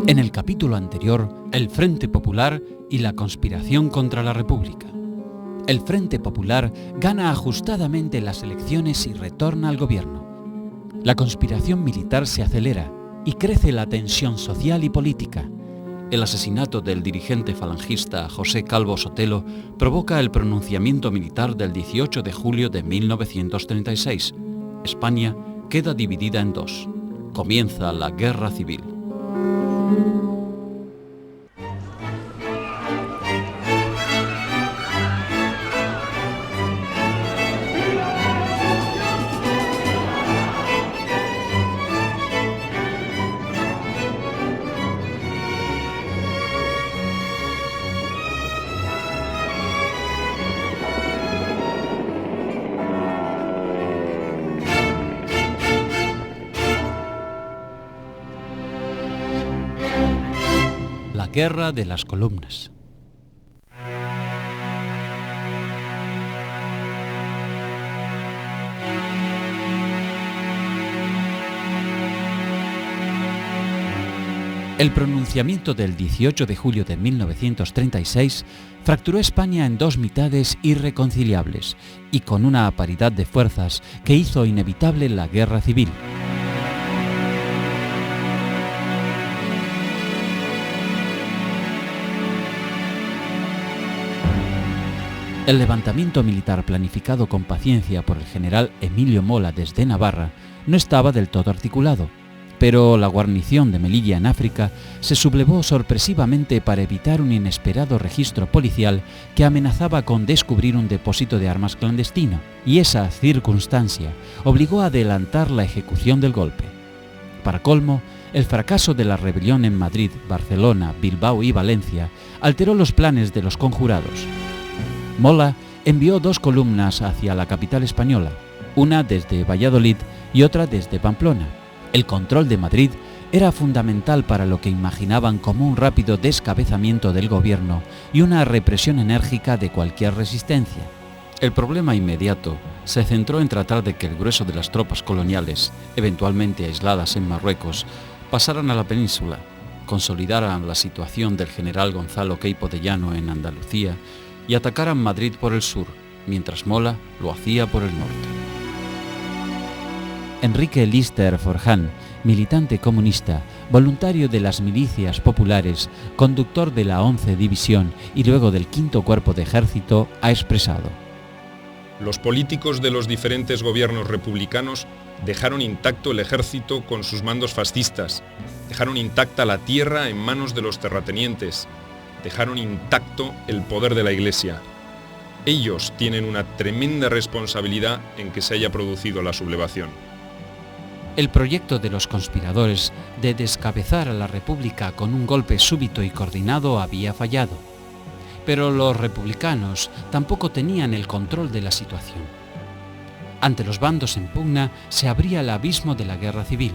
En el capítulo anterior, el Frente Popular y la conspiración contra la República. El Frente Popular gana ajustadamente las elecciones y retorna al gobierno. La conspiración militar se acelera y crece la tensión social y política. El asesinato del dirigente falangista José Calvo Sotelo provoca el pronunciamiento militar del 18 de julio de 1936. España queda dividida en dos. Comienza la Guerra Civil. La Guerra de las Columnas. El pronunciamiento del 18 de julio de 1936 fracturó España en dos mitades irreconciliables y con una paridad de fuerzas que hizo inevitable la guerra civil. El levantamiento militar planificado con paciencia por el general Emilio Mola desde Navarra no estaba del todo articulado, pero la guarnición de Melilla en África se sublevó sorpresivamente para evitar un inesperado registro policial que amenazaba con descubrir un depósito de armas clandestino, y esa circunstancia obligó a adelantar la ejecución del golpe. Para colmo, el fracaso de la rebelión en Madrid, Barcelona, Bilbao y Valencia alteró los planes de los conjurados. Mola envió dos columnas hacia la capital española, una desde Valladolid y otra desde Pamplona. El control de Madrid era fundamental para lo que imaginaban como un rápido descabezamiento del gobierno y una represión enérgica de cualquier resistencia. El problema inmediato se centró en tratar de que el grueso de las tropas coloniales, eventualmente aisladas en Marruecos, pasaran a la península, consolidaran la situación del general Gonzalo Queipo de Llano en Andalucía y atacaran Madrid por el sur, mientras Mola lo hacía por el norte. Enrique Lister Forján, militante comunista, voluntario de las milicias populares, conductor de la 11 División y luego del 5º Cuerpo de Ejército, ha expresado: los políticos de los diferentes gobiernos republicanos dejaron intacto el ejército con sus mandos fascistas, dejaron intacta la tierra en manos de los terratenientes, dejaron intacto el poder de la Iglesia. Ellos tienen una tremenda responsabilidad en que se haya producido la sublevación. El proyecto de los conspiradores de descabezar a la República con un golpe súbito y coordinado había fallado. Pero los republicanos tampoco tenían el control de la situación. Ante los bandos en pugna se abría el abismo de la guerra civil,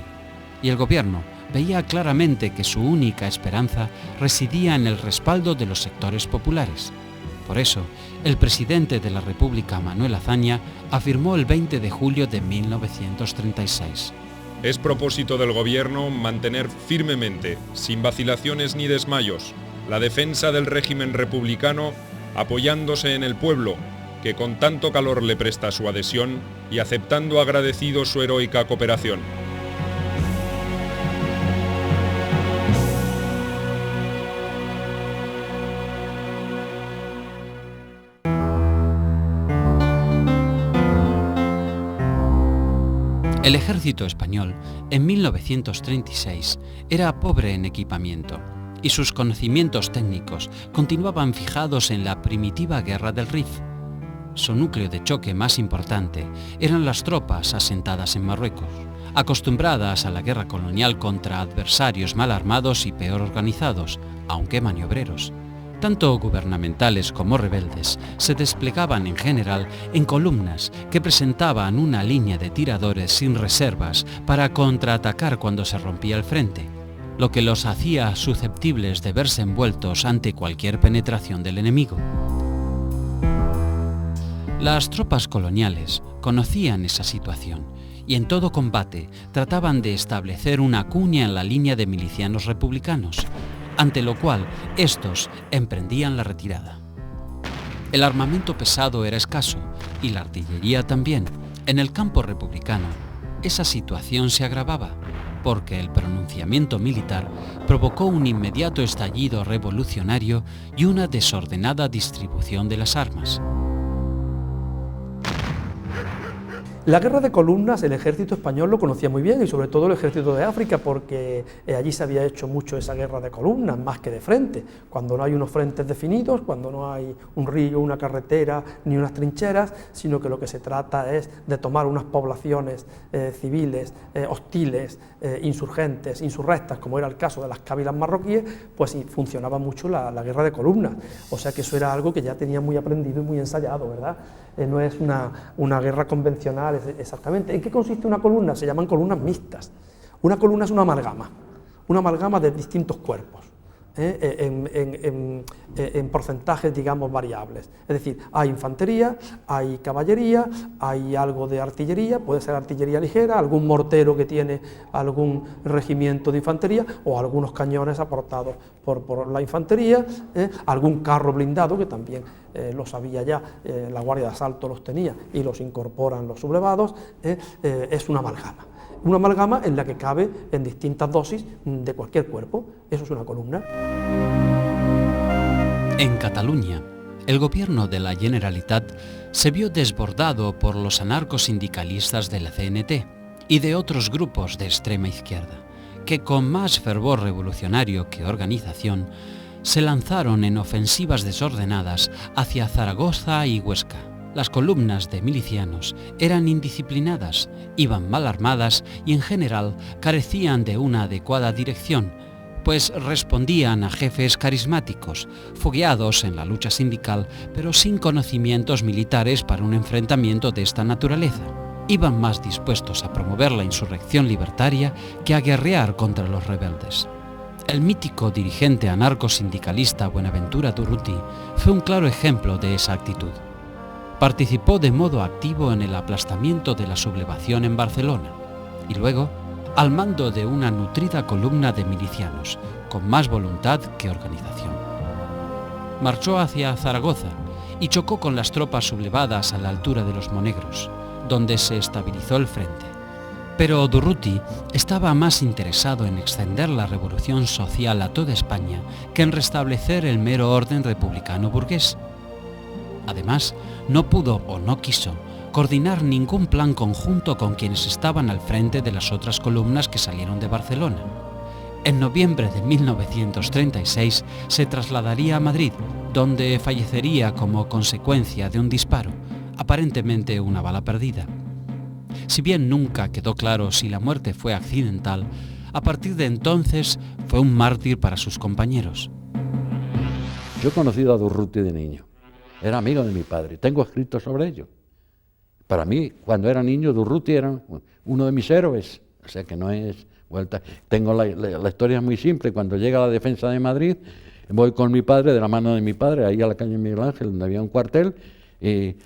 y el gobierno veía claramente que su única esperanza residía en el respaldo de los sectores populares. Por eso, el presidente de la República, Manuel Azaña, afirmó el 20 de julio de 1936. Es propósito del gobierno mantener firmemente, sin vacilaciones ni desmayos, la defensa del régimen republicano, apoyándose en el pueblo, que con tanto calor le presta su adhesión y aceptando agradecido su heroica cooperación. El ejército español, en 1936, era pobre en equipamiento y sus conocimientos técnicos continuaban fijados en la primitiva guerra del Rif. Su núcleo de choque más importante eran las tropas asentadas en Marruecos, acostumbradas a la guerra colonial contra adversarios mal armados y peor organizados, aunque maniobreros. Tanto gubernamentales como rebeldes se desplegaban en general en columnas que presentaban una línea de tiradores sin reservas para contraatacar cuando se rompía el frente, lo que los hacía susceptibles de verse envueltos ante cualquier penetración del enemigo. Las tropas coloniales conocían esa situación y en todo combate trataban de establecer una cuña en la línea de milicianos republicanos, ante lo cual estos emprendían la retirada. El armamento pesado era escaso y la artillería también. En el campo republicano, esa situación se agravaba, porque el pronunciamiento militar provocó un inmediato estallido revolucionario y una desordenada distribución de las armas. La guerra de columnas el ejército español lo conocía muy bien, y sobre todo el ejército de África, porque allí se había hecho mucho esa guerra de columnas, más que de frente. Cuando no hay unos frentes definidos, cuando no hay un río, una carretera, ni unas trincheras, sino que lo que se trata es de tomar unas poblaciones civiles, hostiles, insurgentes, insurrectas, como era el caso de las cábilas marroquíes, pues sí, funcionaba mucho la guerra de columnas. O sea que eso era algo que ya tenía muy aprendido y muy ensayado, ¿verdad? No es una guerra convencional exactamente. ¿En qué consiste una columna? Se llaman columnas mixtas. Una columna es una amalgama de distintos cuerpos, en porcentajes, digamos, variables. Es decir, hay infantería, hay caballería, hay algo de artillería, puede ser artillería ligera, algún mortero que tiene algún regimiento de infantería, o algunos cañones aportados por la infantería, algún carro blindado, que también los había ya, la Guardia de Asalto los tenía y los incorporan los sublevados. Es una amalgama en la que cabe en distintas dosis de cualquier cuerpo. Eso es una columna. En Cataluña, el gobierno de la Generalitat se vio desbordado por los anarcosindicalistas de la CNT y de otros grupos de extrema izquierda, que con más fervor revolucionario que organización se lanzaron en ofensivas desordenadas hacia Zaragoza y Huesca. Las columnas de milicianos eran indisciplinadas, iban mal armadas y en general carecían de una adecuada dirección, pues respondían a jefes carismáticos, fogueados en la lucha sindical, pero sin conocimientos militares para un enfrentamiento de esta naturaleza. Iban más dispuestos a promover la insurrección libertaria que a guerrear contra los rebeldes. El mítico dirigente anarcosindicalista Buenaventura Durruti fue un claro ejemplo de esa actitud. Participó de modo activo en el aplastamiento de la sublevación en Barcelona y luego al mando de una nutrida columna de milicianos, con más voluntad que organización. Marchó hacia Zaragoza y chocó con las tropas sublevadas a la altura de los Monegros, donde se estabilizó el frente. Pero Durruti estaba más interesado en extender la revolución social a toda España que en restablecer el mero orden republicano burgués. Además, no pudo o no quiso coordinar ningún plan conjunto con quienes estaban al frente de las otras columnas que salieron de Barcelona. En noviembre de 1936 se trasladaría a Madrid, donde fallecería como consecuencia de un disparo, aparentemente una bala perdida. Si bien nunca quedó claro si la muerte fue accidental, a partir de entonces fue un mártir para sus compañeros. Yo he conocido a Durruti de niño, era amigo de mi padre, tengo escrito sobre ello. Para mí, cuando era niño, Durruti era uno de mis héroes, o sea que no es vuelta. Tengo la historia muy simple. Cuando llega a la defensa de Madrid, voy con mi padre, de la mano de mi padre, ahí a la calle Miguel Ángel, donde había un cuartel, y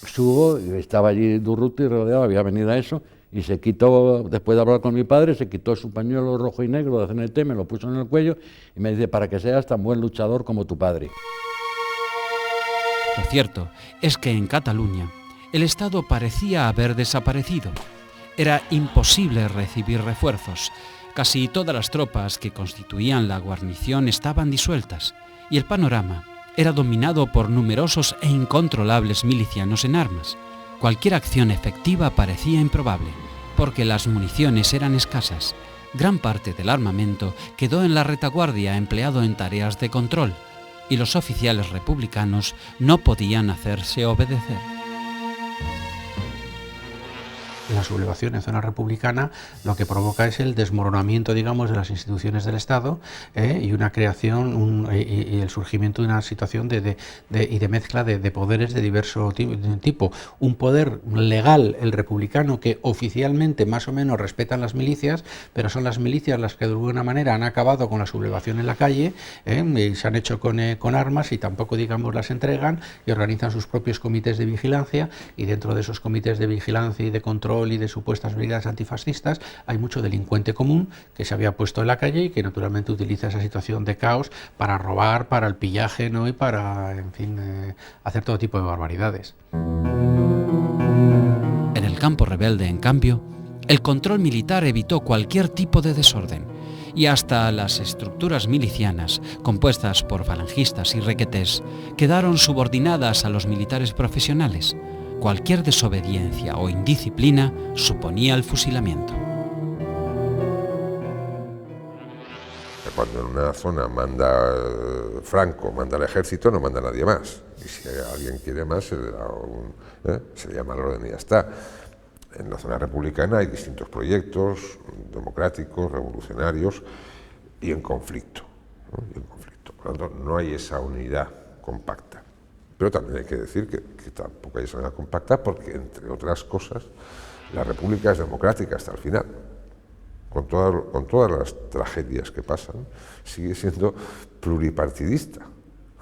subo, y estaba allí Durruti rodeado, había venido a eso, y se quitó, después de hablar con mi padre, se quitó su pañuelo rojo y negro de CNT, me lo puso en el cuello, y me dice, para que seas tan buen luchador como tu padre. Lo cierto es que en Cataluña, el Estado parecía haber desaparecido. Era imposible recibir refuerzos. Casi todas las tropas que constituían la guarnición estaban disueltas y el panorama era dominado por numerosos e incontrolables milicianos en armas. Cualquier acción efectiva parecía improbable, porque las municiones eran escasas. Gran parte del armamento quedó en la retaguardia empleado en tareas de control y los oficiales republicanos no podían hacerse obedecer. La sublevación en zona republicana lo que provoca es el desmoronamiento, digamos, de las instituciones del Estado y una creación y el surgimiento de una situación de mezcla de poderes de diverso tipo. Un poder legal, el republicano, que oficialmente más o menos respetan las milicias, pero son las milicias las que de alguna manera han acabado con la sublevación en la calle, y se han hecho con armas y tampoco, digamos, las entregan y organizan sus propios comités de vigilancia, y dentro de esos comités de vigilancia y de control control y de supuestas brigadas antifascistas, hay mucho delincuente común que se había puesto en la calle y que naturalmente utiliza esa situación de caos para robar, para el pillaje, ¿no? Y para, en fin, hacer todo tipo de barbaridades. En el campo rebelde, en cambio, el control militar evitó cualquier tipo de desorden, y hasta las estructuras milicianas, compuestas por falangistas y requetés, quedaron subordinadas a los militares profesionales. Cualquier desobediencia o indisciplina suponía el fusilamiento. Cuando en una zona manda Franco, manda el ejército, no manda nadie más. Y si alguien quiere más, se le llama al orden y ya está. En la zona republicana hay distintos proyectos democráticos, revolucionarios y en conflicto, ¿no? Por lo tanto, no hay esa unidad compacta. Pero también hay que decir que tampoco hay esa unidad compacta porque, entre otras cosas, la república es democrática hasta el final. Con todas las tragedias que pasan, sigue siendo pluripartidista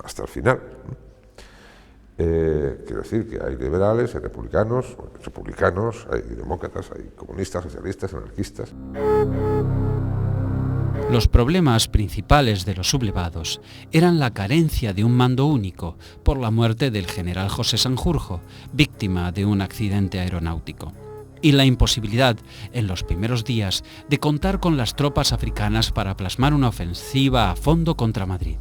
hasta el final. Quiero decir que hay liberales, hay republicanos, hay demócratas, hay comunistas, socialistas, anarquistas. Los problemas principales de los sublevados eran la carencia de un mando único por la muerte del general José Sanjurjo, víctima de un accidente aeronáutico, y la imposibilidad, en los primeros días, de contar con las tropas africanas para plasmar una ofensiva a fondo contra Madrid.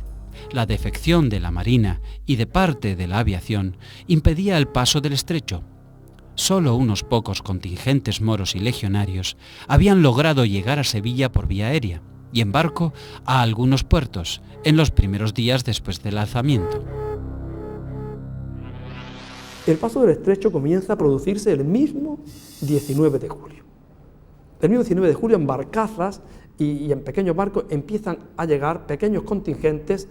La defección de la Marina y de parte de la aviación impedía el paso del estrecho. Solo unos pocos contingentes moros y legionarios habían logrado llegar a Sevilla por vía aérea y en barco a algunos puertos en los primeros días después del alzamiento. El paso del estrecho comienza a producirse el mismo 19 de julio. El mismo 19 de julio en barcazas y en pequeños barcos empiezan a llegar pequeños contingentes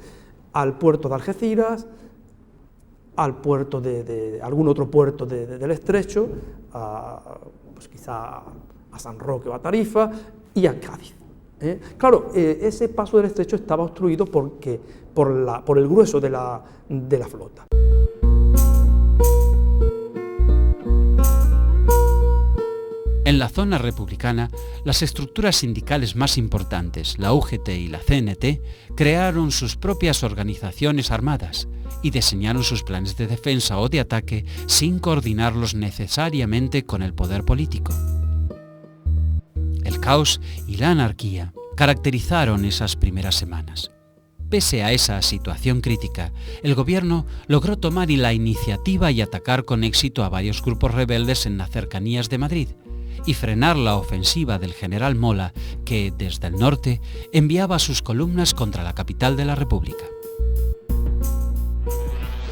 al puerto de Algeciras, al puerto de algún otro puerto del estrecho, pues quizá a San Roque o a Tarifa y a Cádiz. Claro, ese paso del estrecho estaba obstruido por el grueso de la flota. En la zona republicana, las estructuras sindicales más importantes, la UGT y la CNT, crearon sus propias organizaciones armadas y diseñaron sus planes de defensa o de ataque sin coordinarlos necesariamente con el poder político. El caos y la anarquía caracterizaron esas primeras semanas. Pese a esa situación crítica, el gobierno logró tomar la iniciativa y atacar con éxito a varios grupos rebeldes en las cercanías de Madrid, y frenar la ofensiva del general Mola, que desde el norte enviaba sus columnas contra la capital de la República.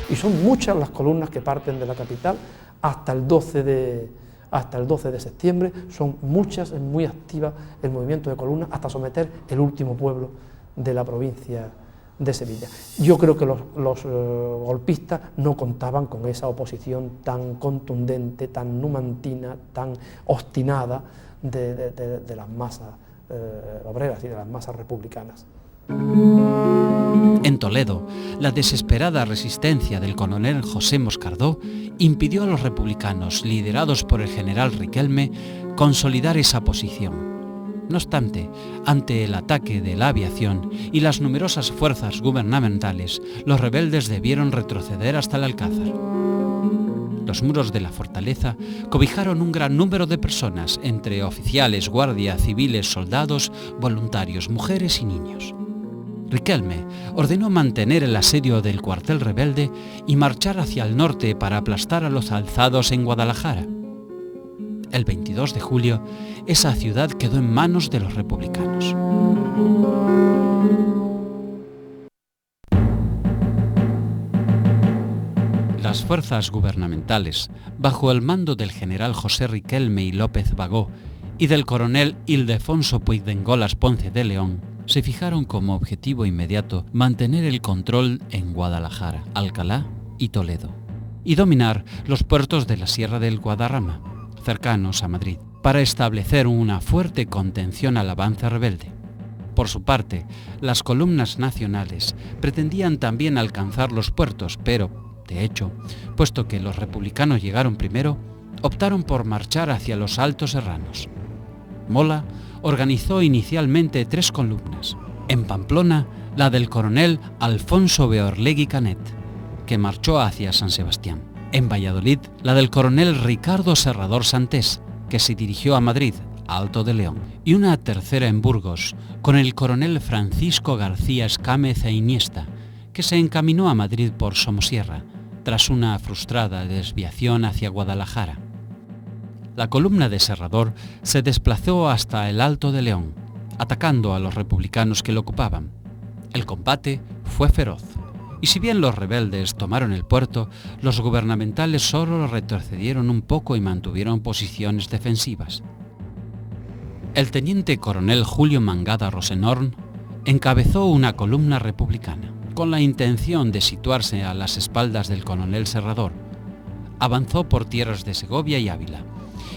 Y son muchas las columnas que parten de la capital hasta el 12 de septiembre, son muchas, es muy activa el movimiento de columnas hasta someter el último pueblo de la provincia de Sevilla. Yo creo que los golpistas no contaban con esa oposición tan contundente, tan numantina, tan obstinada de las masas obreras y de las masas republicanas. En Toledo, la desesperada resistencia del coronel José Moscardó impidió a los republicanos, liderados por el general Riquelme, consolidar esa posición. No obstante, ante el ataque de la aviación y las numerosas fuerzas gubernamentales, los rebeldes debieron retroceder hasta el Alcázar. Los muros de la fortaleza cobijaron un gran número de personas, entre oficiales, guardia, civiles, soldados, voluntarios, mujeres y niños. Riquelme ordenó mantener el asedio del cuartel rebelde y marchar hacia el norte para aplastar a los alzados en Guadalajara. El 22 de julio, esa ciudad quedó en manos de los republicanos. Las fuerzas gubernamentales, bajo el mando del general José Riquelme y López Bagó y del coronel Ildefonso Puigdengolas Ponce de León, se fijaron como objetivo inmediato mantener el control en Guadalajara, Alcalá y Toledo, y dominar los puertos de la Sierra del Guadarrama, cercanos a Madrid, para establecer una fuerte contención al avance rebelde. Por su parte, las columnas nacionales pretendían también alcanzar los puertos, pero, de hecho, puesto que los republicanos llegaron primero, optaron por marchar hacia los Altos Serranos. Mola organizó inicialmente 3 columnas. En Pamplona, la del coronel Alfonso Beorlegui Canet, que marchó hacia San Sebastián. En Valladolid, la del coronel Ricardo Serrador Santés, que se dirigió a Madrid, Alto de León. Y una tercera en Burgos, con el coronel Francisco García Escámez e Iniesta, que se encaminó a Madrid por Somosierra, tras una frustrada desviación hacia Guadalajara. La columna de Serrador se desplazó hasta el Alto de León, atacando a los republicanos que lo ocupaban. El combate fue feroz, y si bien los rebeldes tomaron el puerto, los gubernamentales solo retrocedieron un poco y mantuvieron posiciones defensivas. El teniente coronel Julio Mangada Rosenhorn encabezó una columna republicana, con la intención de situarse a las espaldas del coronel Serrador. Avanzó por tierras de Segovia y Ávila,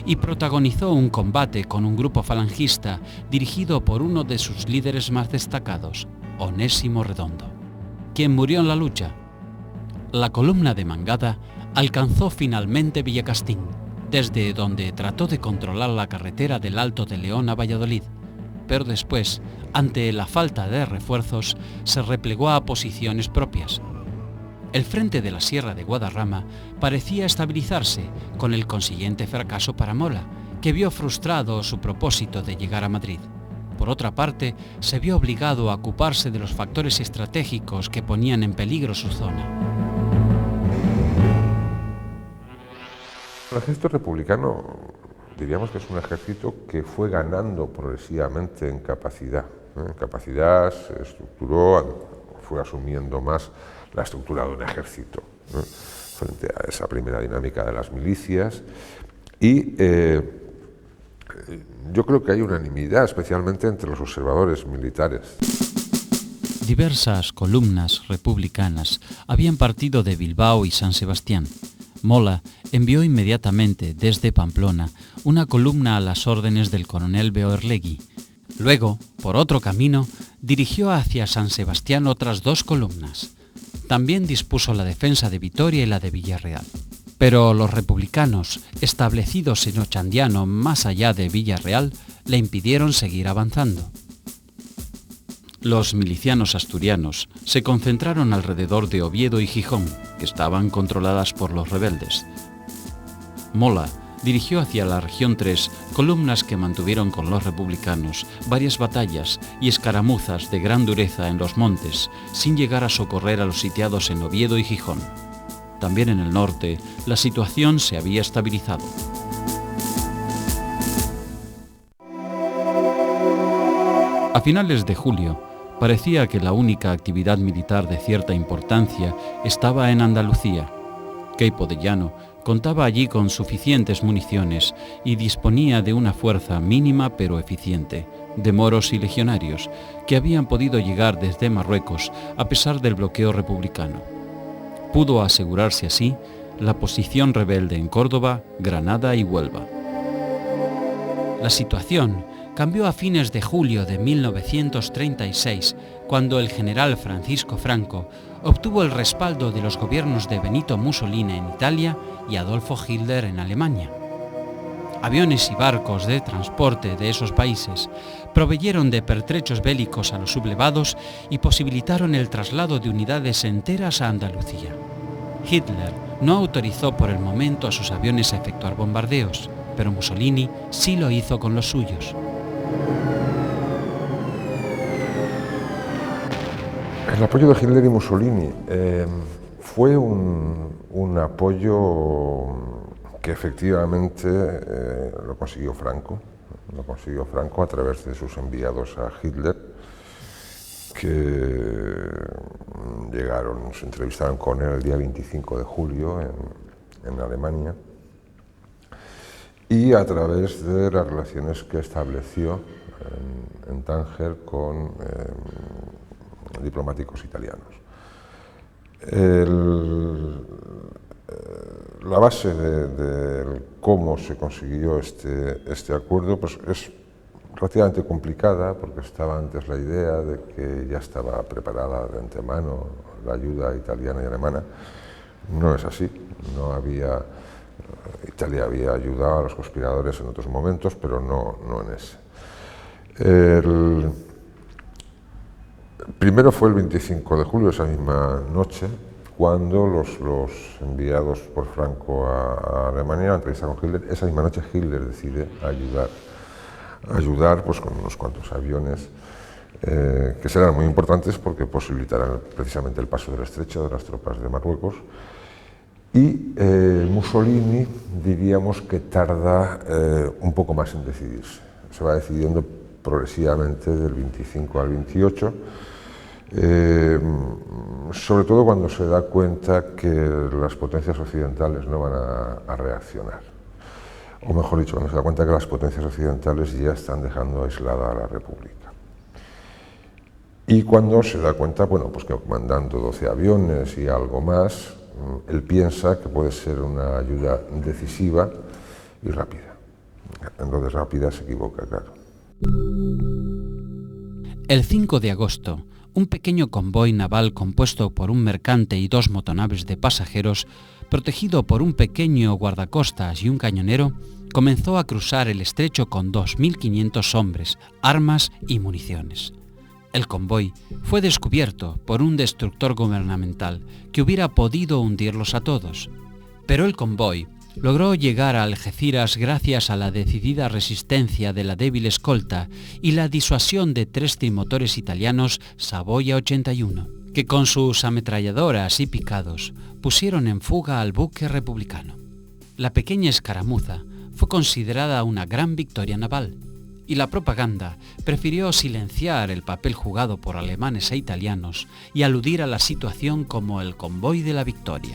y protagonizó un combate con un grupo falangista dirigido por uno de sus líderes más destacados, Onésimo Redondo, quien murió en la lucha. La columna de Mangada alcanzó finalmente Villacastín, desde donde trató de controlar la carretera del Alto de León a Valladolid, pero después, ante la falta de refuerzos, se replegó a posiciones propias. El frente de la Sierra de Guadarrama parecía estabilizarse, con el consiguiente fracaso para Mola, que vio frustrado su propósito de llegar a Madrid. Por otra parte, se vio obligado a ocuparse de los factores estratégicos que ponían en peligro su zona. El ejército republicano, diríamos que es un ejército que fue ganando progresivamente en capacidad. En capacidad se estructuró, fue asumiendo más la estructura de un ejército, frente a esa primera dinámica de las milicias. Y yo creo que hay unanimidad, especialmente entre los observadores militares. Diversas columnas republicanas habían partido de Bilbao y San Sebastián. Mola envió inmediatamente desde Pamplona una columna a las órdenes del coronel Beorlegui. Luego, por otro camino, dirigió hacia San Sebastián otras 2 columnas. También dispuso la defensa de Vitoria y la de Villarreal. Pero los republicanos, establecidos en Ochandiano más allá de Villarreal, le impidieron seguir avanzando. Los milicianos asturianos se concentraron alrededor de Oviedo y Gijón, que estaban controladas por los rebeldes. Mola dirigió hacia la región 3 columnas que mantuvieron con los republicanos varias batallas y escaramuzas de gran dureza en los montes, sin llegar a socorrer a los sitiados en Oviedo y Gijón. También en el norte, la situación se había estabilizado. A finales de julio, parecía que la única actividad militar de cierta importancia estaba en Andalucía. Queipo de Llano contaba allí con suficientes municiones y disponía de una fuerza mínima pero eficiente, de moros y legionarios, que habían podido llegar desde Marruecos a pesar del bloqueo republicano. Pudo asegurarse así la posición rebelde en Córdoba, Granada y Huelva. La situación cambió a fines de julio de 1936, cuando el general Francisco Franco obtuvo el respaldo de los gobiernos de Benito Mussolini en Italia y Adolfo Hitler en Alemania. Aviones y barcos de transporte de esos países proveyeron de pertrechos bélicos a los sublevados y posibilitaron el traslado de unidades enteras a Andalucía. Hitler no autorizó por el momento a sus aviones a efectuar bombardeos, pero Mussolini sí lo hizo con los suyos. El apoyo de Hitler y Mussolini fue un apoyo que efectivamente lo consiguió Franco a través de sus enviados a Hitler, que llegaron, se entrevistaron con él el día 25 de julio en Alemania, y a través de las relaciones que estableció en Tánger con diplomáticos italianos. La base de cómo se consiguió este acuerdo pues es relativamente complicada, porque estaba antes la idea de que ya estaba preparada de antemano la ayuda italiana y alemana. No es así, no había Italia había ayudado a los conspiradores en otros momentos, pero no en ese. Primero fue el 25 de julio, esa misma noche, cuando los enviados por Franco a Alemania, la entrevista con Hitler, esa misma noche Hitler decide ayudar pues, con unos cuantos aviones que serán muy importantes porque posibilitarán precisamente el paso del estrecho de las tropas de Marruecos. Y Mussolini, diríamos que tarda un poco más en decidirse. Se va decidiendo progresivamente del 25 al 28, sobre todo cuando se da cuenta que las potencias occidentales no van a reaccionar. O mejor dicho, cuando se da cuenta que las potencias occidentales ya están dejando aislada a la República. Y cuando se da cuenta, bueno, pues que mandando 12 aviones y algo más, él piensa que puede ser una ayuda decisiva y rápida. Entonces rápida se equivoca, claro. El 5 de agosto, un pequeño convoy naval compuesto por un mercante y 2 motonaves de pasajeros, protegido por un pequeño guardacostas y un cañonero, comenzó a cruzar el estrecho con 2.500 hombres, armas y municiones. El convoy fue descubierto por un destructor gubernamental que hubiera podido hundirlos a todos, pero el convoy logró llegar a Algeciras gracias a la decidida resistencia de la débil escolta y la disuasión de 3 trimotores italianos Savoia 81, que con sus ametralladoras y picados pusieron en fuga al buque republicano. La pequeña escaramuza fue considerada una gran victoria naval, y la propaganda prefirió silenciar el papel jugado por alemanes e italianos y aludir a la situación como el convoy de la victoria.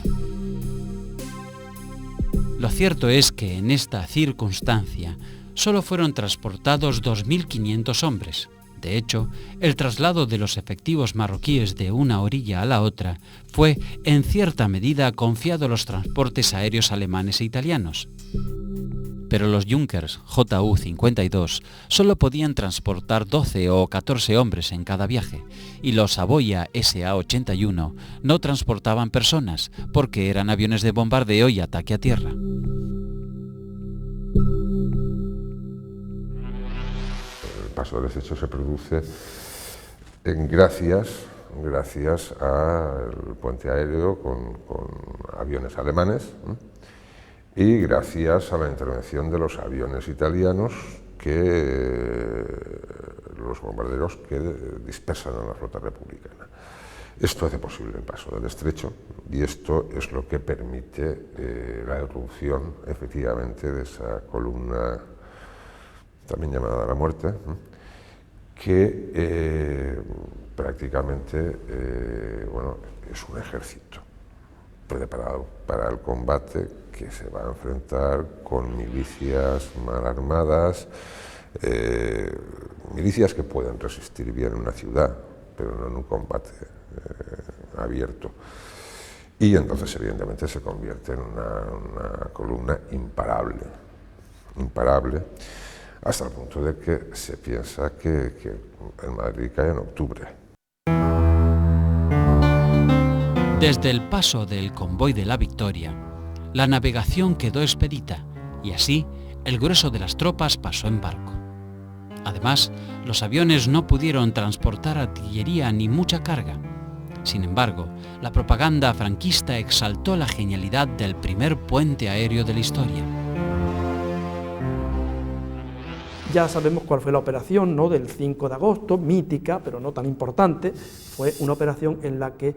Lo cierto es que en esta circunstancia solo fueron transportados 2.500 hombres. De hecho, el traslado de los efectivos marroquíes de una orilla a la otra fue, en cierta medida, confiado a los transportes aéreos alemanes e italianos. Pero los Junkers Ju-52 solo podían transportar 12 o 14 hombres en cada viaje, y los Savoia SA-81 no transportaban personas porque eran aviones de bombardeo y ataque a tierra. El paso del estrecho se produce gracias al puente aéreo con aviones alemanes, y gracias a la intervención de los aviones italianos, los bombarderos que dispersan a la flota republicana. Esto hace posible el paso del estrecho y esto es lo que permite la irrupción efectivamente de esa columna, también llamada la muerte, que prácticamente es un ejército preparado para el combate, que se va a enfrentar con milicias mal armadas, milicias que pueden resistir bien en una ciudad, pero no en un combate abierto. Y entonces, evidentemente, se convierte en una columna imparable, hasta el punto de que se piensa que el Madrid cae en octubre. Desde el paso del convoy de la Victoria, la navegación quedó expedita y así el grueso de las tropas pasó en barco. Además, los aviones no pudieron transportar artillería ni mucha carga. Sin embargo, la propaganda franquista exaltó la genialidad del primer puente aéreo de la historia. Ya sabemos cuál fue la operación, ¿no?, del 5 de agosto, mítica, pero no tan importante. Fue una operación en la que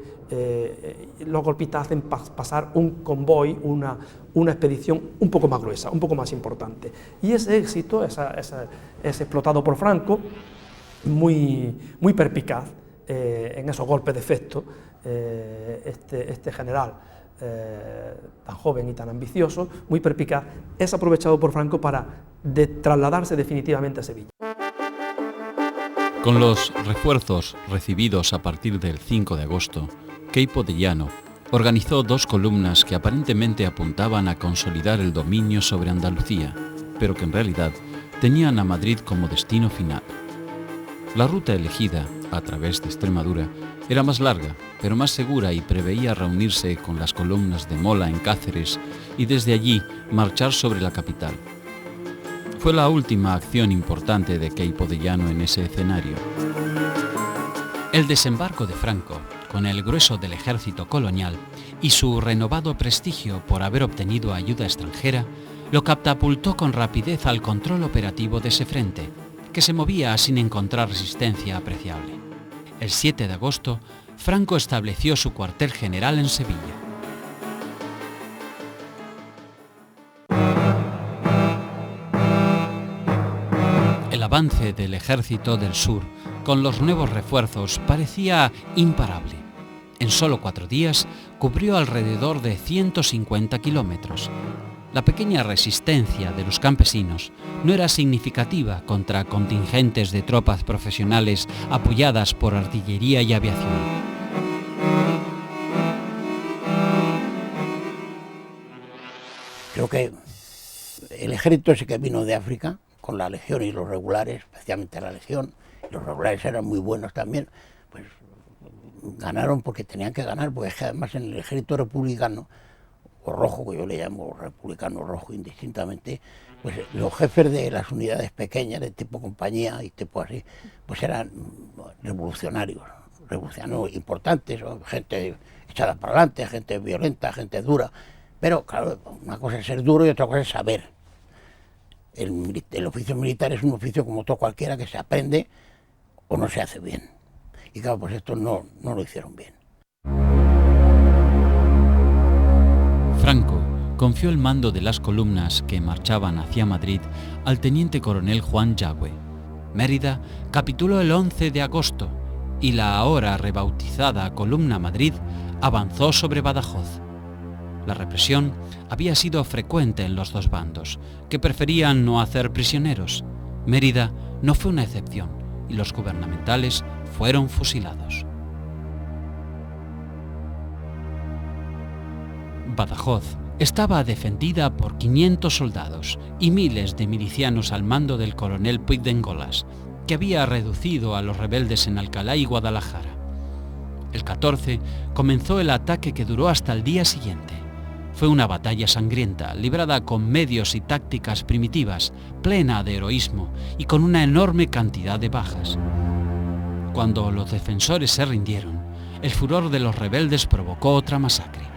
los golpistas hacen pasar un convoy, una expedición un poco más gruesa, un poco más importante. Y ese éxito es explotado por Franco, muy perspicaz en esos golpes de efecto. Este general tan joven y tan ambicioso, muy perspicaz, es aprovechado por Franco para trasladarse definitivamente a Sevilla. Con los refuerzos recibidos a partir del 5 de agosto, Queipo de Llano organizó 2 columnas que aparentemente apuntaban a consolidar el dominio sobre Andalucía, pero que en realidad tenían a Madrid como destino final. La ruta elegida, a través de Extremadura, era más larga, pero más segura y preveía reunirse con las columnas de Mola en Cáceres y desde allí marchar sobre la capital. Fue la última acción importante de Queipo de Llano en ese escenario. El desembarco de Franco, con el grueso del ejército colonial y su renovado prestigio por haber obtenido ayuda extranjera, lo catapultó con rapidez al control operativo de ese frente, que se movía sin encontrar resistencia apreciable. El 7 de agosto, Franco estableció su cuartel general en Sevilla. El avance del ejército del sur, con los nuevos refuerzos, parecía imparable. En solo 4 días, cubrió alrededor de 150 kilómetros. La pequeña resistencia de los campesinos no era significativa contra contingentes de tropas profesionales apoyadas por artillería y aviación. Creo que el ejército ese que vino de África, con la legión y los regulares, especialmente la legión, y los regulares eran muy buenos también, pues ganaron porque tenían que ganar, porque es que además en el ejército republicano, o rojo, que yo le llamo republicano rojo indistintamente, pues los jefes de las unidades pequeñas, de tipo compañía y tipo así, pues eran revolucionarios importantes, gente echada para adelante, gente violenta, gente dura, pero claro, una cosa es ser duro y otra cosa es saber. El oficio militar es un oficio como todo cualquiera que se aprende o no se hace bien. Y claro, pues estos no lo hicieron bien. Franco confió el mando de las columnas que marchaban hacia Madrid al teniente coronel Juan Yagüe. Mérida capituló el 11 de agosto y la ahora rebautizada Columna Madrid avanzó sobre Badajoz. La represión había sido frecuente en los dos bandos, que preferían no hacer prisioneros. Mérida no fue una excepción y los gubernamentales fueron fusilados. Badajoz estaba defendida por 500 soldados y miles de milicianos al mando del coronel Puigdengolas, que había reducido a los rebeldes en Alcalá y Guadalajara. El 14 comenzó el ataque que duró hasta el día siguiente. Fue una batalla sangrienta, librada con medios y tácticas primitivas, plena de heroísmo y con una enorme cantidad de bajas. Cuando los defensores se rindieron, el furor de los rebeldes provocó otra masacre.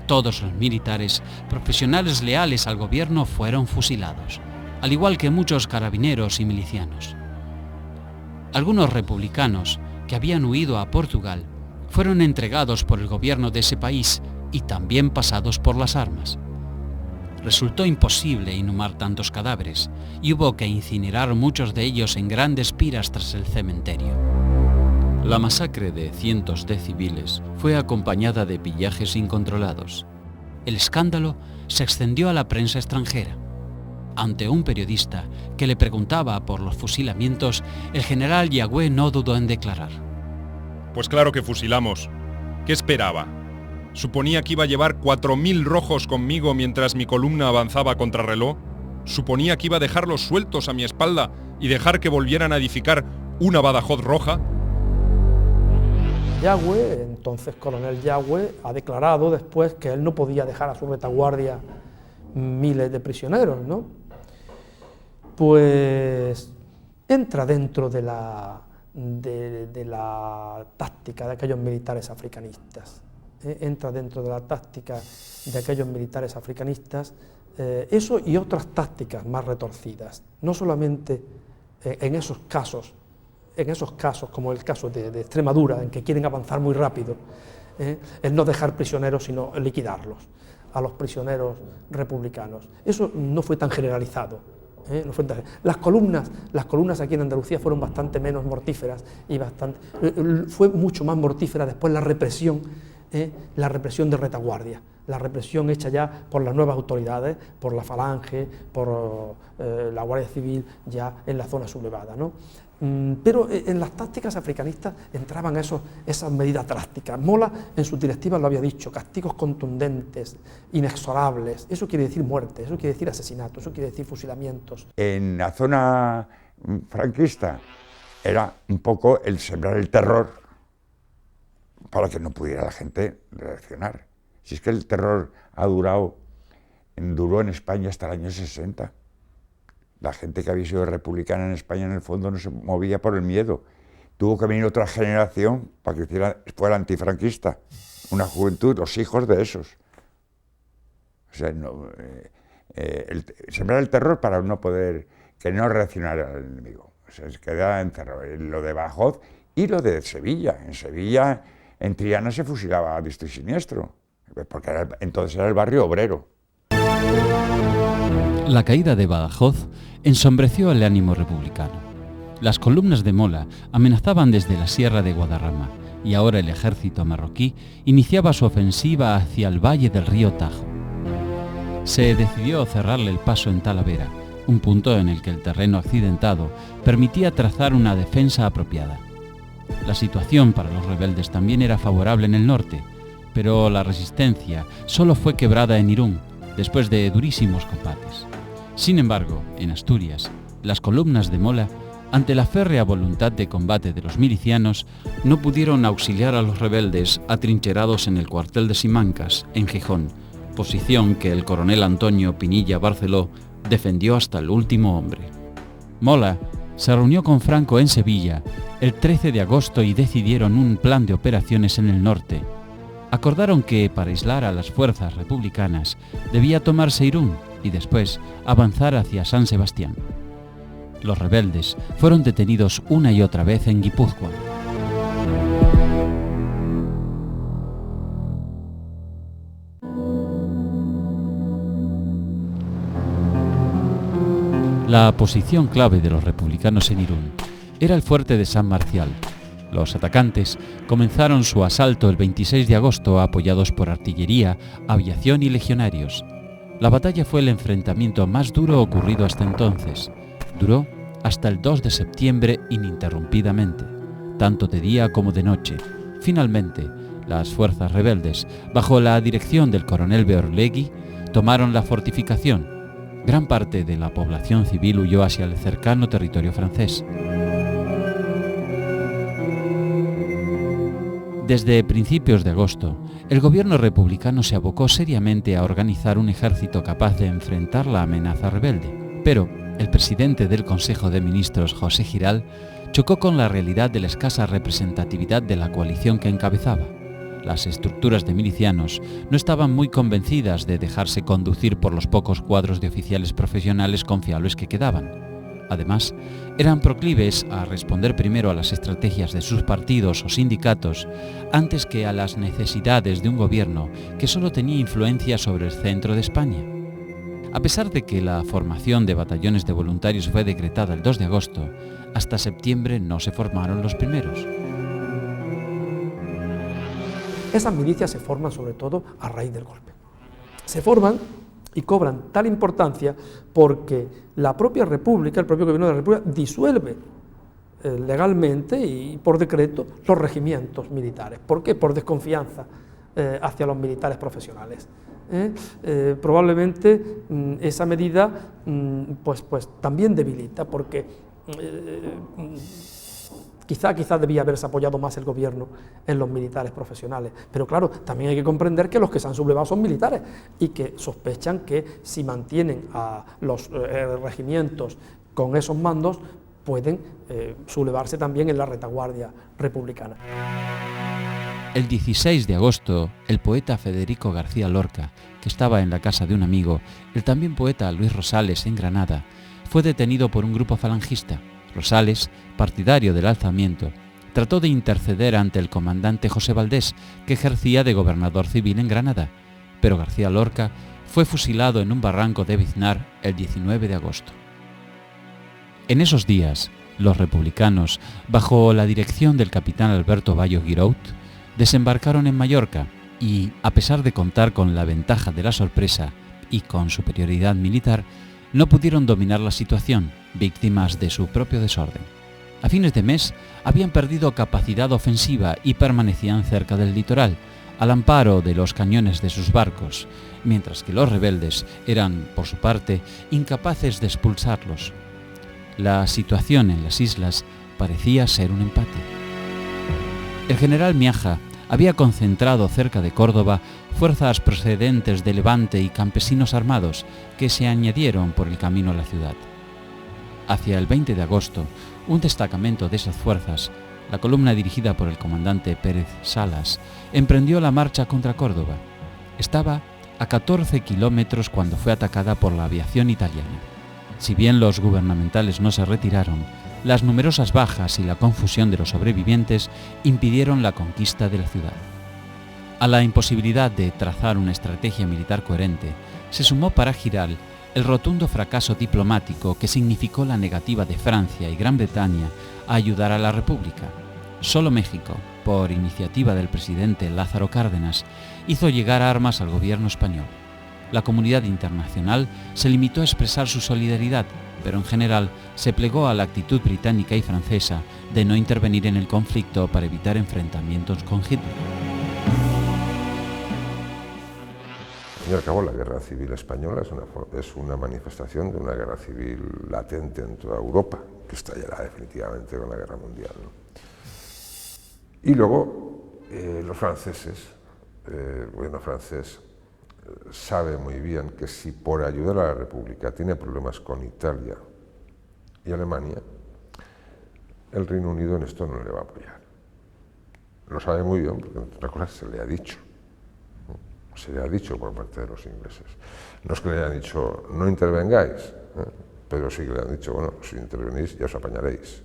Todos los militares, profesionales leales al gobierno, fueron fusilados, al igual que muchos carabineros y milicianos. Algunos republicanos que habían huido a Portugal fueron entregados por el gobierno de ese país y también pasados por las armas. Resultó imposible inhumar tantos cadáveres y hubo que incinerar muchos de ellos en grandes piras tras el cementerio. La masacre de cientos de civiles fue acompañada de pillajes incontrolados. El escándalo se extendió a la prensa extranjera. Ante un periodista que le preguntaba por los fusilamientos, el general Yagüe no dudó en declarar: Pues claro que fusilamos. ¿Qué esperaba? ¿Suponía que iba a llevar 4.000 rojos conmigo mientras mi columna avanzaba contrarreloj? ¿Suponía que iba a dejarlos sueltos a mi espalda y dejar que volvieran a edificar una Badajoz roja? Yagüe, entonces coronel Yagüe, ha declarado después que él no podía dejar a su retaguardia miles de prisioneros, ¿no? Pues entra dentro de la táctica de aquellos militares africanistas. Entra dentro de la táctica de aquellos militares africanistas, eso y otras tácticas más retorcidas, no solamente en esos casos como el caso de Extremadura, en que quieren avanzar muy rápido, el no dejar prisioneros sino liquidarlos, a los prisioneros republicanos. Eso no fue tan generalizado. Las columnas aquí en Andalucía fueron bastante menos mortíferas y fue mucho más mortífera después la represión de retaguardia, la represión hecha ya por las nuevas autoridades, por la Falange, por la Guardia Civil ya en la zona sublevada, ¿no? Pero en las tácticas africanistas entraban esas medidas drásticas. Mola en sus directivas lo había dicho: castigos contundentes, inexorables. Eso quiere decir muerte, eso quiere decir asesinato, eso quiere decir fusilamientos. En la zona franquista era un poco el sembrar el terror para que no pudiera la gente reaccionar. Si es que el terror duró en España hasta el año 60. La gente que había sido republicana en España en el fondo no se movía por el miedo. Tuvo que venir otra generación para que fuera antifranquista. Una juventud, los hijos de esos. O sea, sembrar el terror para no poder, que no reaccionara al enemigo. O sea, se quedaba encerrado. Lo de Badajoz y lo de Sevilla. En Sevilla, en Triana se fusilaba a diestro y siniestro, porque entonces era el barrio obrero. La caída de Badajoz ensombreció el ánimo republicano. Las columnas de Mola amenazaban desde la sierra de Guadarrama y ahora el ejército marroquí iniciaba su ofensiva hacia el valle del río Tajo. Se decidió cerrarle el paso en Talavera, un punto en el que el terreno accidentado permitía trazar una defensa apropiada. La situación para los rebeldes también era favorable en el norte, pero la resistencia solo fue quebrada en Irún, después de durísimos combates. Sin embargo, en Asturias, las columnas de Mola, ante la férrea voluntad de combate de los milicianos, no pudieron auxiliar a los rebeldes atrincherados en el cuartel de Simancas, en Gijón, posición que el coronel Antonio Pinilla Barceló defendió hasta el último hombre. Mola se reunió con Franco en Sevilla el 13 de agosto y decidieron un plan de operaciones en el norte. Acordaron que, para aislar a las fuerzas republicanas, debía tomarse Irún y después avanzar hacia San Sebastián. Los rebeldes fueron detenidos una y otra vez en Guipúzcoa. La posición clave de los republicanos en Irún era el fuerte de San Marcial. Los atacantes comenzaron su asalto el 26 de agosto apoyados por artillería, aviación y legionarios. La batalla fue el enfrentamiento más duro ocurrido hasta entonces. Duró hasta el 2 de septiembre ininterrumpidamente, tanto de día como de noche. Finalmente, las fuerzas rebeldes, bajo la dirección del coronel Beorlegui, tomaron la fortificación. Gran parte de la población civil huyó hacia el cercano territorio francés. Desde principios de agosto, el gobierno republicano se abocó seriamente a organizar un ejército capaz de enfrentar la amenaza rebelde, pero el presidente del Consejo de Ministros, José Giral, chocó con la realidad de la escasa representatividad de la coalición que encabezaba. Las estructuras de milicianos no estaban muy convencidas de dejarse conducir por los pocos cuadros de oficiales profesionales confiables que quedaban. Además, eran proclives a responder primero a las estrategias de sus partidos o sindicatos antes que a las necesidades de un gobierno que solo tenía influencia sobre el centro de España. A pesar de que la formación de batallones de voluntarios fue decretada el 2 de agosto, hasta septiembre no se formaron los primeros. Esas milicias se forman sobre todo a raíz del golpe. Se forman y cobran tal importancia porque la propia República, el propio gobierno de la República, disuelve legalmente y por decreto los regimientos militares. ¿Por qué? Por desconfianza hacia los militares profesionales. Probablemente esa medida pues también debilita, porque quizá debía haberse apoyado más el gobierno en los militares profesionales, pero claro, también hay que comprender que los que se han sublevado son militares y que sospechan que si mantienen a los regimientos con esos mandos pueden sublevarse también en la retaguardia republicana. El 16 de agosto, el poeta Federico García Lorca, que estaba en la casa de un amigo, el también poeta Luis Rosales en Granada, fue detenido por un grupo falangista. Rosales, partidario del alzamiento, trató de interceder ante el comandante José Valdés, que ejercía de gobernador civil en Granada, pero García Lorca fue fusilado en un barranco de Biznar el 19 de agosto. En esos días, los republicanos, bajo la dirección del capitán Alberto Bayo Guiraut, desembarcaron en Mallorca y, a pesar de contar con la ventaja de la sorpresa y con superioridad militar, no pudieron dominar la situación, víctimas de su propio desorden. A fines de mes habían perdido capacidad ofensiva y permanecían cerca del litoral, al amparo de los cañones de sus barcos, mientras que los rebeldes eran, por su parte, incapaces de expulsarlos. La situación en las islas parecía ser un empate. El general Miaja había concentrado cerca de Córdoba fuerzas procedentes de Levante y campesinos armados que se añadieron por el camino a la ciudad. Hacia el 20 de agosto, un destacamento de esas fuerzas, la columna dirigida por el comandante Pérez Salas, emprendió la marcha contra Córdoba. Estaba a 14 kilómetros cuando fue atacada por la aviación italiana. Si bien los gubernamentales no se retiraron, las numerosas bajas y la confusión de los sobrevivientes impidieron la conquista de la ciudad. A la imposibilidad de trazar una estrategia militar coherente, se sumó para Giral el rotundo fracaso diplomático que significó la negativa de Francia y Gran Bretaña a ayudar a la República. Solo México, por iniciativa del presidente Lázaro Cárdenas, hizo llegar armas al gobierno español. La comunidad internacional se limitó a expresar su solidaridad, pero en general se plegó a la actitud británica y francesa de no intervenir en el conflicto para evitar enfrentamientos con Hitler. Al fin y al cabo, la guerra civil española es una manifestación de una guerra civil latente en toda Europa, que estallará definitivamente con la guerra mundial, ¿no? Y luego, los franceses, el gobierno francés sabe muy bien que si por ayudar a la República tiene problemas con Italia y Alemania, el Reino Unido en esto no le va a apoyar. Lo sabe muy bien porque, entre otras cosas, se le ha dicho. Se le ha dicho por parte de los ingleses. No es que le hayan dicho, no intervengáis, pero sí que le han dicho, bueno, si intervenís ya os apañaréis.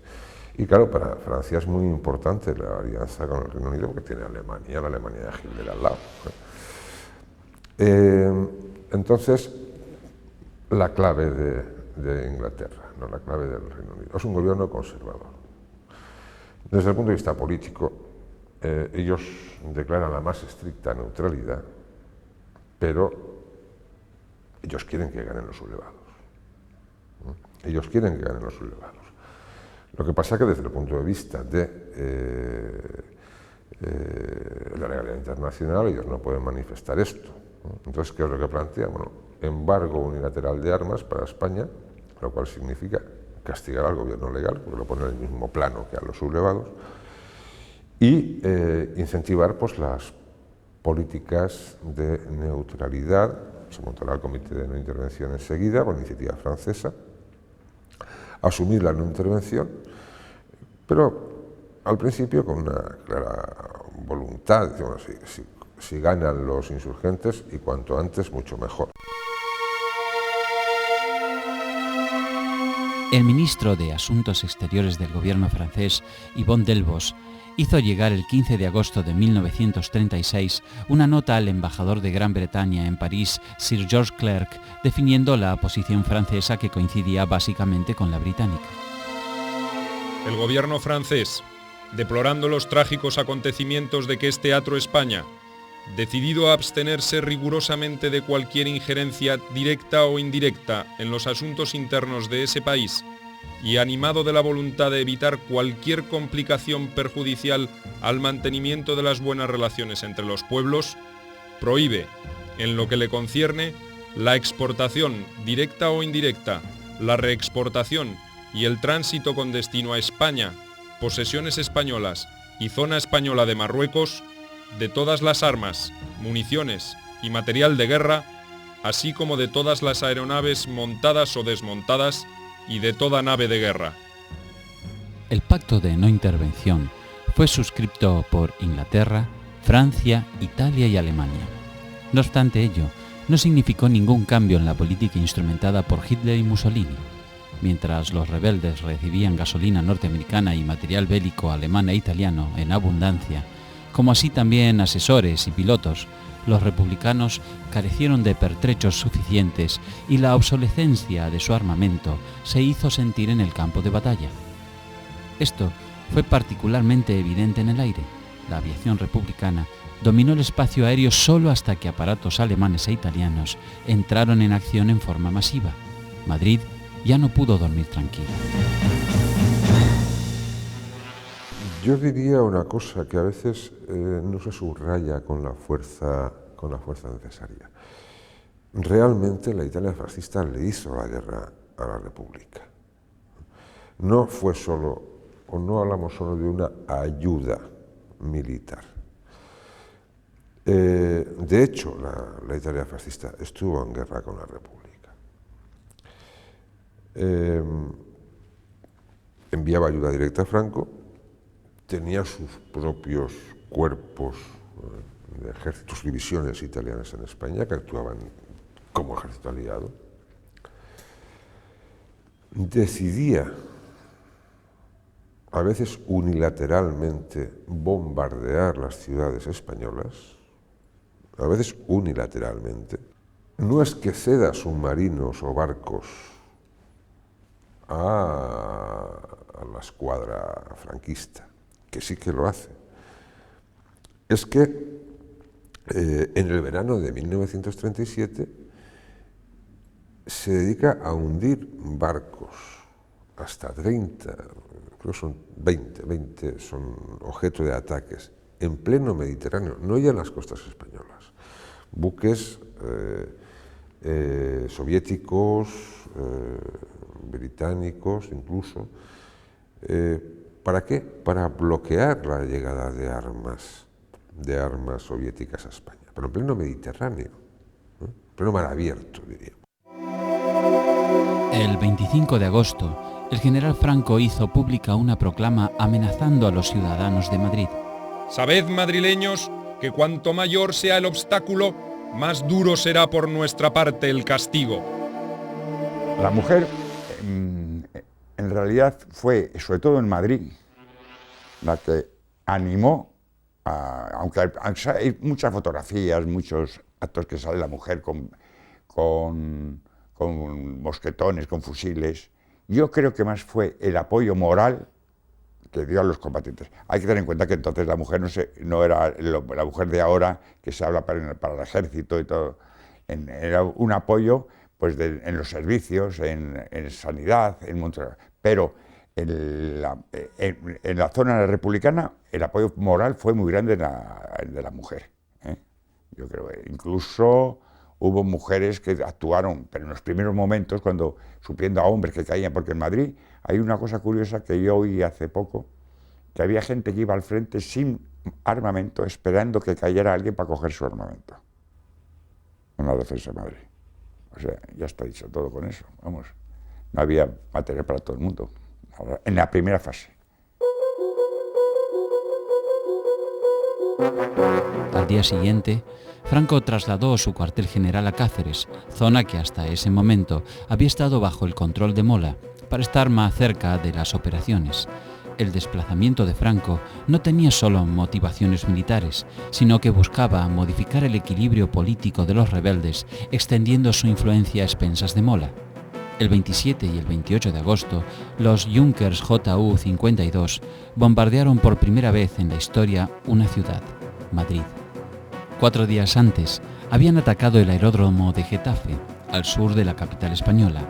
Y claro, para Francia es muy importante la alianza con el Reino Unido porque tiene Alemania, la Alemania de Hitler al lado. Entonces, la clave de Inglaterra, no la clave del Reino Unido, es un gobierno conservador. Desde el punto de vista político, ellos declaran la más estricta neutralidad, pero ellos quieren que ganen los sublevados. Ellos quieren que ganen los sublevados. Lo que pasa es que desde el punto de vista de la legalidad internacional ellos no pueden manifestar esto. Entonces, ¿qué es lo que plantean? Bueno, embargo unilateral de armas para España, lo cual significa castigar al gobierno legal, porque lo pone en el mismo plano que a los sublevados, y incentivar pues, las políticas de neutralidad. Se montará el comité de no intervención enseguida, por iniciativa francesa, asumir la no intervención, pero al principio con una clara voluntad, bueno, si ganan los insurgentes y cuanto antes mucho mejor. El ministro de Asuntos Exteriores del gobierno francés, Yvon Delbos, hizo llegar el 15 de agosto de 1936 una nota al embajador de Gran Bretaña en París, Sir George Clerk, definiendo la posición francesa que coincidía básicamente con la británica. El gobierno francés, deplorando los trágicos acontecimientos de que es teatro España, decidido a abstenerse rigurosamente de cualquier injerencia directa o indirecta en los asuntos internos de ese país, y animado de la voluntad de evitar cualquier complicación perjudicial al mantenimiento de las buenas relaciones entre los pueblos, prohíbe, en lo que le concierne, la exportación directa o indirecta, la reexportación y el tránsito con destino a España, posesiones españolas y zona española de Marruecos, de todas las armas, municiones y material de guerra, así como de todas las aeronaves montadas o desmontadas y de toda nave de guerra. El pacto de no intervención fue suscrito por Inglaterra, Francia, Italia y Alemania. No obstante ello, no significó ningún cambio en la política instrumentada por Hitler y Mussolini. Mientras los rebeldes recibían gasolina norteamericana y material bélico alemán e italiano en abundancia, como así también asesores y pilotos, los republicanos carecieron de pertrechos suficientes y la obsolescencia de su armamento se hizo sentir en el campo de batalla. Esto fue particularmente evidente en el aire. La aviación republicana dominó el espacio aéreo solo hasta que aparatos alemanes e italianos entraron en acción en forma masiva. Madrid ya no pudo dormir tranquila. Yo diría una cosa que a veces no se subraya con la fuerza necesaria. Realmente la Italia fascista le hizo la guerra a la República. No fue solo o no hablamos solo de una ayuda militar. De hecho, la Italia fascista estuvo en guerra con la República. Enviaba ayuda directa a Franco, tenía sus propios cuerpos de ejércitos, divisiones italianas en España que actuaban como ejército aliado. Decidía, a veces unilateralmente, bombardear las ciudades españolas, a veces unilateralmente. No es que ceda submarinos o barcos a la escuadra franquista, que sí que lo hace. Es que en el verano de 1937 se dedica a hundir barcos, hasta 30, creo que son 20 son objeto de ataques, en pleno Mediterráneo, no ya en las costas españolas. Buques soviéticos, británicos incluso. ¿Para qué? Para bloquear la llegada de armas soviéticas a España, pero en pleno Mediterráneo, en pleno mar abierto, diría. El 25 de agosto, el general Franco hizo pública una proclama amenazando a los ciudadanos de Madrid. Sabed, madrileños, que cuanto mayor sea el obstáculo, más duro será por nuestra parte el castigo. La mujer, en realidad, fue, sobre todo en Madrid, la que animó, aunque hay muchas fotografías, muchos actos que sale la mujer con mosquetones, con fusiles. Yo creo que más fue el apoyo moral que dio a los combatientes. Hay que tener en cuenta que entonces la mujer no era la mujer de ahora, que se habla para el ejército y todo. Era un apoyo pues, en los servicios, en sanidad, en Montreal. Pero en la zona republicana el apoyo moral fue muy grande de la mujer. Yo creo que incluso hubo mujeres que actuaron, pero en los primeros momentos, cuando supliendo a hombres que caían, porque en Madrid hay una cosa curiosa que yo oí hace poco, que había gente que iba al frente sin armamento, esperando que cayera alguien para coger su armamento. En la defensa de Madrid. O sea, ya está dicho todo con eso, vamos. No había material para todo el mundo, en la primera fase. Al día siguiente, Franco trasladó su cuartel general a Cáceres, zona que hasta ese momento había estado bajo el control de Mola, para estar más cerca de las operaciones. El desplazamiento de Franco no tenía solo motivaciones militares, sino que buscaba modificar el equilibrio político de los rebeldes, extendiendo su influencia a expensas de Mola. El 27 y el 28 de agosto, los Junkers Ju-52 bombardearon por primera vez en la historia una ciudad, Madrid. 4 días antes, habían atacado el aeródromo de Getafe, al sur de la capital española,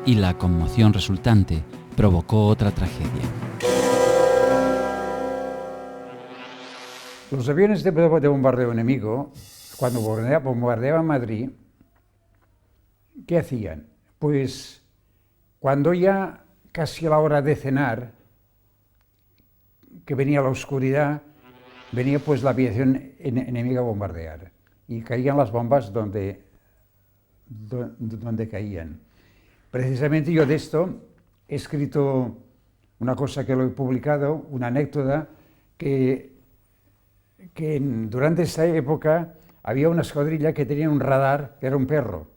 y la conmoción resultante provocó otra tragedia. Los aviones de bombardeo enemigo, cuando bombardeaban Madrid, ¿qué hacían? Pues cuando ya casi a la hora de cenar, que venía la oscuridad, venía pues la aviación enemiga a bombardear y caían las bombas donde caían. Precisamente yo de esto he escrito una cosa que lo he publicado, una anécdota, que durante esa época había una escuadrilla que tenía un radar, que era un perro,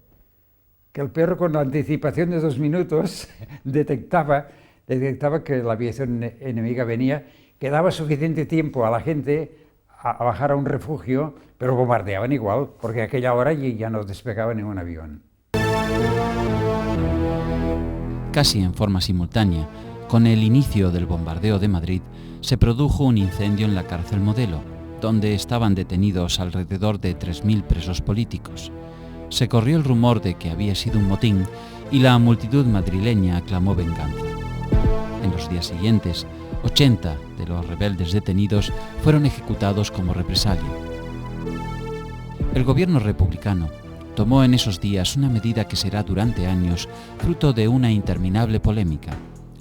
que el perro con la anticipación de 2 minutos detectaba que la aviación enemiga venía, que daba suficiente tiempo a la gente a bajar a un refugio, pero bombardeaban igual, porque a aquella hora ya no despegaba ningún avión. Casi en forma simultánea, con el inicio del bombardeo de Madrid, se produjo un incendio en la cárcel Modelo, donde estaban detenidos alrededor de 3.000 presos políticos. Se corrió el rumor de que había sido un motín y la multitud madrileña clamó venganza. En los días siguientes, 80 de los rebeldes detenidos fueron ejecutados como represalia. El gobierno republicano tomó en esos días una medida que será durante años fruto de una interminable polémica: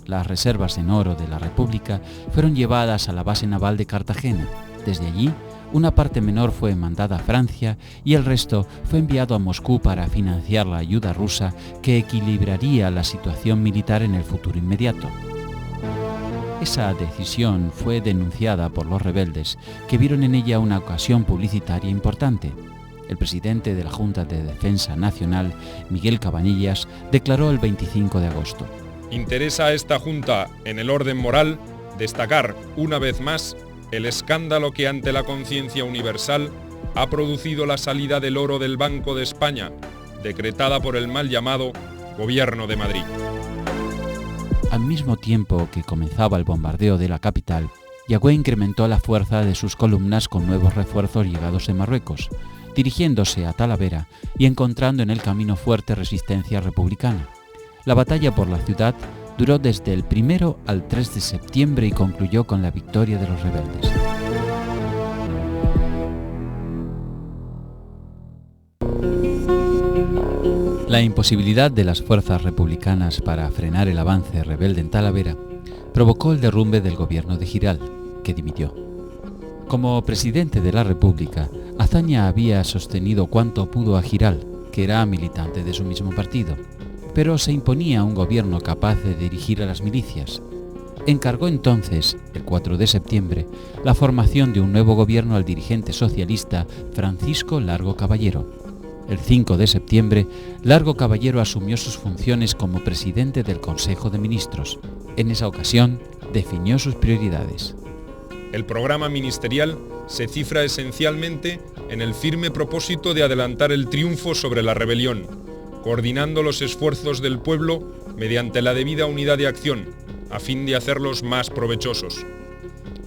las reservas en oro de la República fueron llevadas a la base naval de Cartagena. Desde allí, una parte menor fue mandada a Francia y el resto fue enviado a Moscú para financiar la ayuda rusa que equilibraría la situación militar en el futuro inmediato. Esa decisión fue denunciada por los rebeldes, que vieron en ella una ocasión publicitaria importante. El presidente de la Junta de Defensa Nacional, Miguel Cabanillas, declaró el 25 de agosto: Interesa a esta Junta, en el orden moral, destacar una vez más el escándalo que ante la conciencia universal ha producido la salida del oro del Banco de España, decretada por el mal llamado Gobierno de Madrid. Al mismo tiempo que comenzaba el bombardeo de la capital, Yagüe incrementó la fuerza de sus columnas con nuevos refuerzos llegados de Marruecos, dirigiéndose a Talavera y encontrando en el camino fuerte resistencia republicana. La batalla por la ciudad duró desde el 1 al 3 de septiembre y concluyó con la victoria de los rebeldes. La imposibilidad de las fuerzas republicanas para frenar el avance rebelde en Talavera provocó el derrumbe del gobierno de Giral, que dimitió. Como presidente de la República, Azaña había sostenido cuanto pudo a Giral, que era militante de su mismo partido, pero se imponía un gobierno capaz de dirigir a las milicias. Encargó entonces, el 4 de septiembre, la formación de un nuevo gobierno al dirigente socialista Francisco Largo Caballero. El 5 de septiembre, Largo Caballero asumió sus funciones como presidente del Consejo de Ministros. En esa ocasión, definió sus prioridades. El programa ministerial se cifra esencialmente en el firme propósito de adelantar el triunfo sobre la rebelión, coordinando los esfuerzos del pueblo mediante la debida unidad de acción, a fin de hacerlos más provechosos.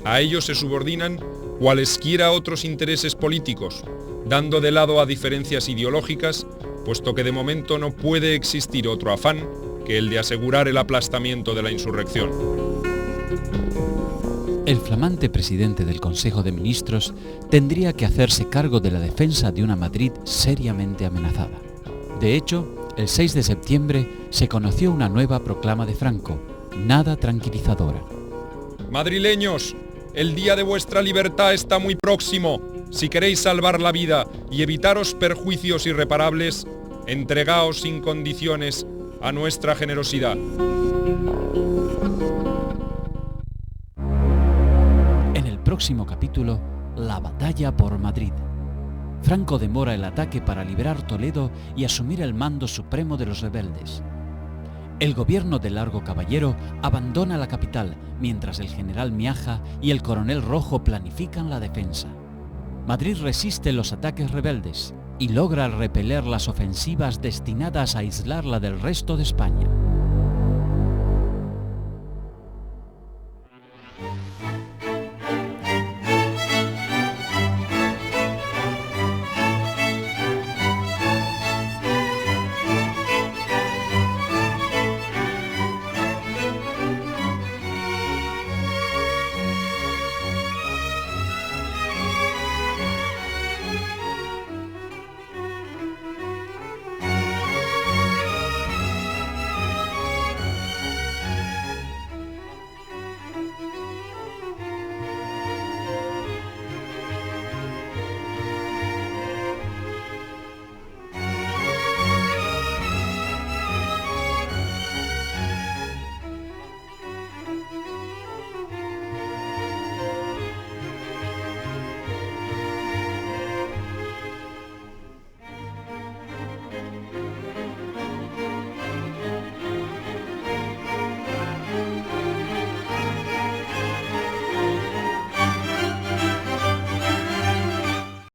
A ello se subordinan cualesquiera otros intereses políticos, dando de lado a diferencias ideológicas, puesto que de momento no puede existir otro afán que el de asegurar el aplastamiento de la insurrección. El flamante presidente del Consejo de Ministros tendría que hacerse cargo de la defensa de una Madrid seriamente amenazada. De hecho, el 6 de septiembre se conoció una nueva proclama de Franco, nada tranquilizadora. Madrileños, el día de vuestra libertad está muy próximo. Si queréis salvar la vida y evitaros perjuicios irreparables, entregaos sin condiciones a nuestra generosidad. En el próximo capítulo, la batalla por Madrid. Franco demora el ataque para liberar Toledo y asumir el mando supremo de los rebeldes. El gobierno de Largo Caballero abandona la capital, mientras el general Miaja y el coronel Rojo planifican la defensa. Madrid resiste los ataques rebeldes y logra repeler las ofensivas destinadas a aislarla del resto de España.